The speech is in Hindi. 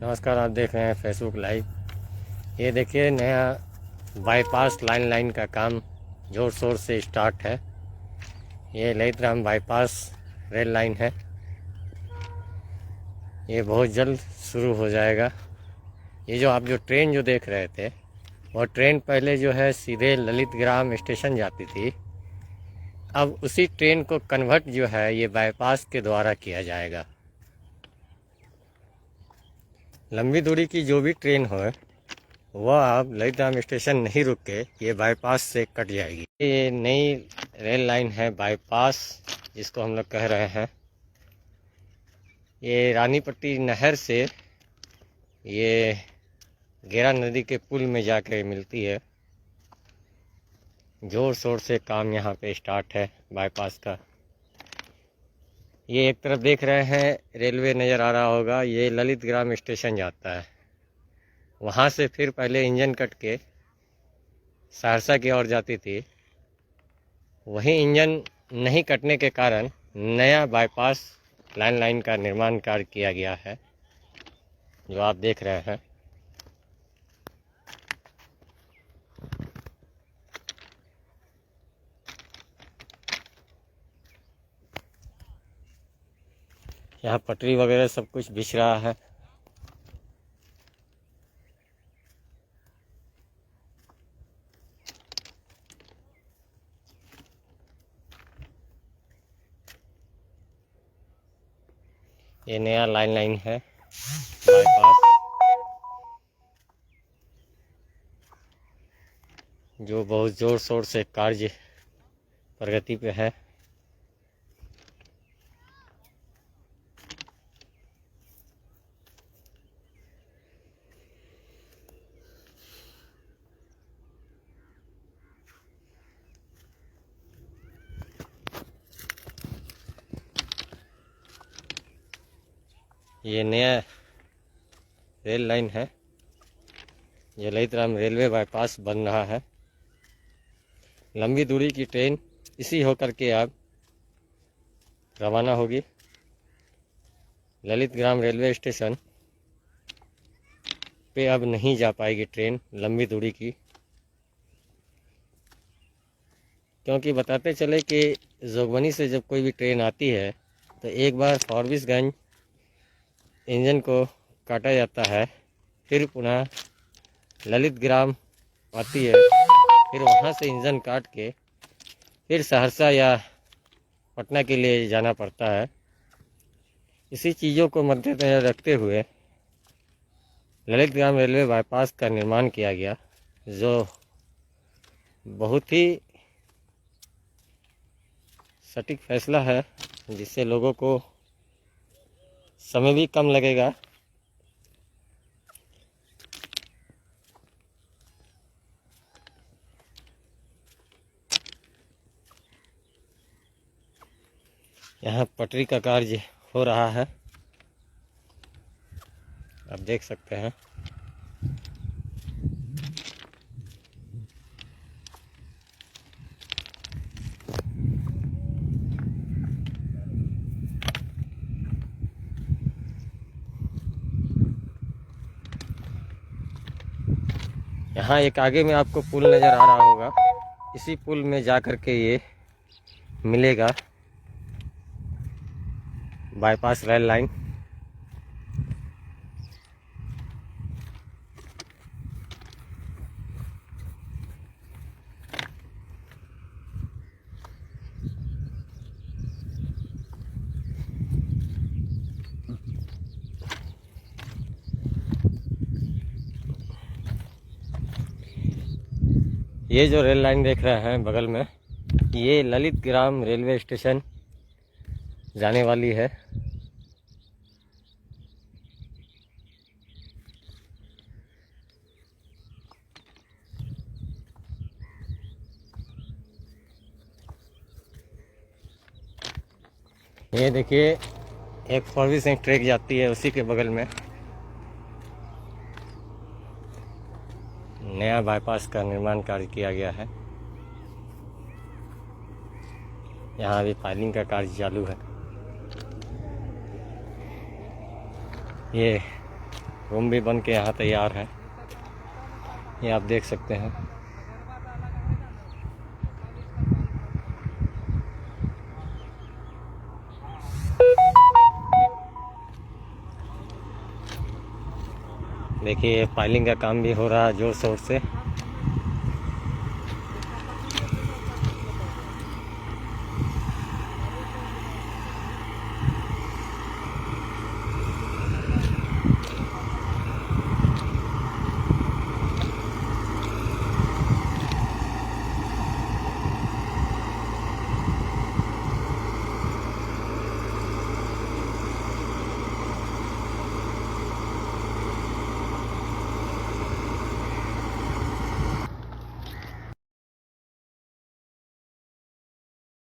नमस्कार, आप देख रहे हैं फेसबुक लाइव। ये देखिए, नया बाईपास लाइन का काम ज़ोर शोर से स्टार्ट है। ये ललितराम बाईपास रेल लाइन है। ये बहुत जल्द शुरू हो जाएगा। ये जो आप ट्रेन जो देख रहे थे, वो ट्रेन पहले जो है सीधे ललितग्राम स्टेशन जाती थी। अब उसी ट्रेन को कन्वर्ट जो है ये बाईपास के द्वारा किया जाएगा। लंबी दूरी की जो भी ट्रेन हो वह अब ललितग्राम स्टेशन नहीं रुक के ये बाईपास से कट जाएगी। ये नई रेल लाइन है बाईपास, जिसको हम लोग कह रहे हैं। ये रानीपट्टी नहर से ये गेरा नदी के पुल में जाके मिलती है। जोर शोर से काम यहाँ पे स्टार्ट है बाईपास का। ये एक तरफ देख रहे हैं रेलवे नज़र आ रहा होगा, ये ललितग्राम स्टेशन जाता है। वहाँ से फिर पहले इंजन कट के सहरसा की ओर जाती थी। वहीं इंजन नहीं कटने के कारण नया बाईपास लाइन का निर्माण कार्य किया गया है, जो आप देख रहे हैं। यहाँ पटरी वगैरह सब कुछ बिछ रहा है। ये नया लाइन है बाईपास, जो बहुत ज़ोर शोर से कार्य प्रगति पे है। ये नया रेल लाइन है, ये ललितराम रेलवे बाईपास बन रहा है। लंबी दूरी की ट्रेन इसी होकर के अब रवाना होगी। ललितग्राम रेलवे स्टेशन पे अब नहीं जा पाएगी ट्रेन लंबी दूरी की, क्योंकि बताते चले कि जोगबनी से जब कोई भी ट्रेन आती है तो एक बार फॉरबिसगंज इंजन को काटा जाता है, फिर पुनः ललितग्राम आती है, फिर वहाँ से इंजन काट के फिर सहरसा या पटना के लिए जाना पड़ता है। इसी चीज़ों को मद्देनजर रखते हुए ललितग्राम रेलवे बाईपास का निर्माण किया गया, जो बहुत ही सटीक फैसला है, जिससे लोगों को समय भी कम लगेगा। यहाँ पटरी का कार्य हो रहा है, आप देख सकते हैं। यहाँ एक आगे में आपको पुल नज़र आ रहा होगा, इसी पुल में जा कर के ये मिलेगा बाईपास रेल लाइन। ये जो रेल लाइन देख रहे हैं बगल में, ये ललितग्राम रेलवे स्टेशन जाने वाली है। ये देखिए, एक फॉरबिसगंज ट्रैक जाती है, उसी के बगल में नया बाईपास का निर्माण कार्य किया गया है। यहाँ अभी फाइलिंग का कार्य चालू है। ये रूम भी बन के यहाँ तैयार है, ये आप देख सकते हैं। देखिए पाइलिंग का काम भी हो रहा है जोर शोर से।